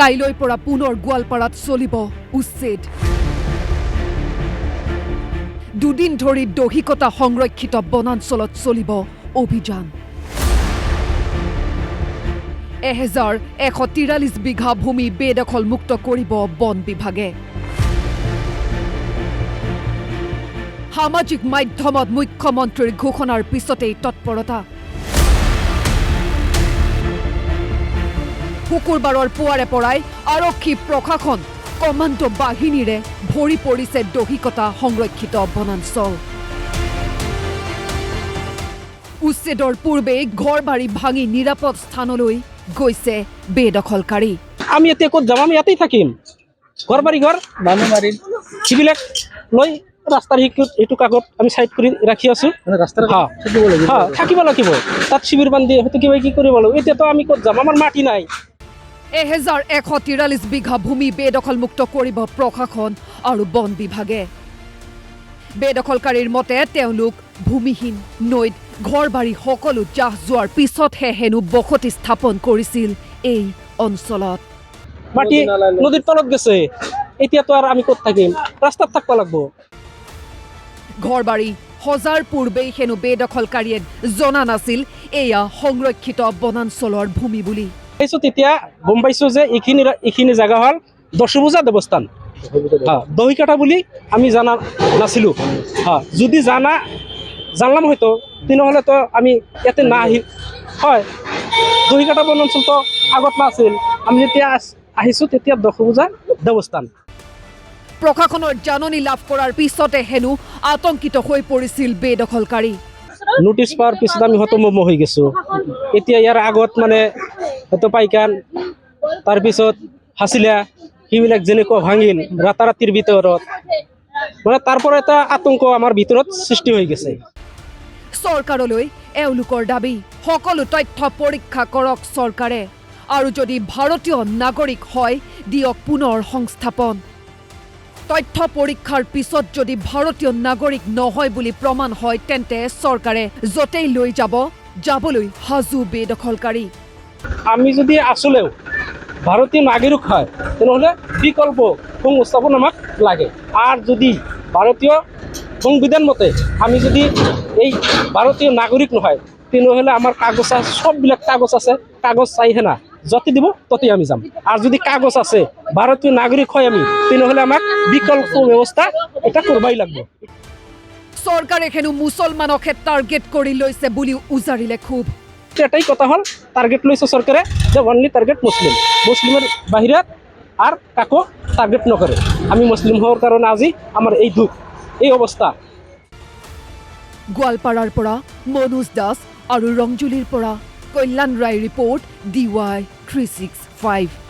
কাইলৈৰ পৰা পুনৰ গোৱালপাৰাত চলিব উচ্ছেদ দুদিন ধৰি দহিকতা সংৰক্ষিত বনাঞ্চলত চলিব অভিযান 1143 বিঘা ভূমি বেদখল মুক্ত কৰিব বন বিভাগে সামাজিক মাধ্যমত মুখ্যমন্ত্ৰীৰ ঘোষণাৰ পিছতেই তৎপৰতা শুকুৰবাৰৰ পুৱাৰে পৰাই আৰক্ষী প্ৰশাসন কমাণ্ডো বাহিনীৰে ভৰি পৰিছে দহিকতা সংৰক্ষিত বনাঞ্চল উচ্ছেদৰ পূৰ্বে ঘৰ-বাৰী ভাঙি নিৰাপদ স্থানলৈ গৈছে বেদখলকাৰী আমি এতিয়া ক'ত যাম আমি ইয়াতেই থাকিম ঘৰ-বাৰী ঘৰ মানুহ মাৰিম সিবিলাক লৈ ৰাস্তাৰ এইটো কাগজ আমি সাইড কৰি ৰাখি আছো ৰাস্তাৰ থাকিব লাগিব তাত শিবিৰ বান্ধি হয়তো কিবা কি কৰিব লাগিব এতিয়াতো আমি ক'ত যাম আমাৰ মাটি নাই 1143 বিঘা ভূমি বেদখলমুক্ত কৰিব প্ৰশাসন আৰু বন বিভাগে বেদখলকাৰীৰ মতে তেওঁলোক ভূমিহীন নৈত ঘৰ-বাৰী সকলো জাহ যোৱাৰ পিছতহে হেনো বসতি স্থাপন কৰিছিল এই অঞ্চলত মাটি নদীৰ তলত গৈছে এতিয়াতো আৰু আমি ক'ত থাকিম ৰাস্তাত থাকিব লাগিব ঘৰ-বাৰী সজাৰ পূৰ্বেই হেনো বেদখলকাৰীয়ে জনা নাছিল এয়া সংৰক্ষিত বনাঞ্চলৰ ভূমি বুলি তেতিয়া গম পাইছো যে এইখিনি জায়গা হল দশভূজা দেৱস্থান দহিকাটা বুলি আমি জানা নাছিলো যদি জানলাম হয়তো তেনেহ'লে তো আমি ইয়াতে না আহি হয় দহিকাটা বনাঞ্চল তো আগত নাছিল আমি যেতিয়া আহিছো তেতিয়া দশভূজা দেৱস্থান প্ৰশাসনৰ জাননী লাভ কৰাৰ পিছতে হেনো আতংকিত হৈ পৰিছিল বেদখলকাৰী নোটিছ পাওয়াৰ পিছত আমি হতমম হৈ গেছো এতিয়া ইয়াৰ আগত মানে হয়তো পাইকান তাৰপিছত হাসিলা সেইবিলাক যেনেকুৱা ভাঙিল ৰাতাৰাতিৰ ভিতৰত মানে তাৰ পৰা এটা আতংক আমাৰ ভিতৰত সৃষ্টি হৈ গেছে চৰকাৰলৈ এওঁলোকৰ দাবী সকলো তথ্য পৰীক্ষা কৰক চৰকাৰে আৰু যদি ভাৰতীয় নাগৰিক হয় দিয়ক পুনৰ সংস্থাপন তথ্য পৰীক্ষাৰ পিছত যদি ভাৰতীয় নাগৰিক নহয় বুলি প্ৰমাণ হয় তেন্তে চৰকাৰে যতেই লৈ যাবলৈ হাজু বেদখলকাৰী আমি যদি আসলেও ভারতীয় নাগরিক হয় তাহলে বিকল্প সংস্থাপন আমাক লাগে আর যদি ভারতীয় সংবিধান মতে আমি যদি এই ভারতীয় নাগরিক নহয় তাহলে আমার কাগজ আছে সববিলাক কাগজ আছে কাগজ চাইহে না যতে দিব ততে আমি যাম আর যদি কাগজ আছে ভারতীয় নাগরিক হয় আমি তাহলে আমাক বিকল্প ব্যবস্থা এটা করবাই লাগবে চৰকাৰে হেনো মুছলমানকহে টাৰ্গেট কৰি লৈছে বুলি উজাৰিলে খুব এটাই কথা হল টার্গেট লইছে সরকারে যে অনলি টার্গেট মুসলিমের বাহিরে আর কাকো টার্গেট নকরে আমি মুসলিম হওয়ার কারণে আজি আমার এই দুঃখ এই অবস্থা গোৱালপাৰাৰ পৰা মনোজ দাস আৰু ৰংজুলিৰ পৰা কল্যাণ ৰায় ৰিপৰ্ট DY 365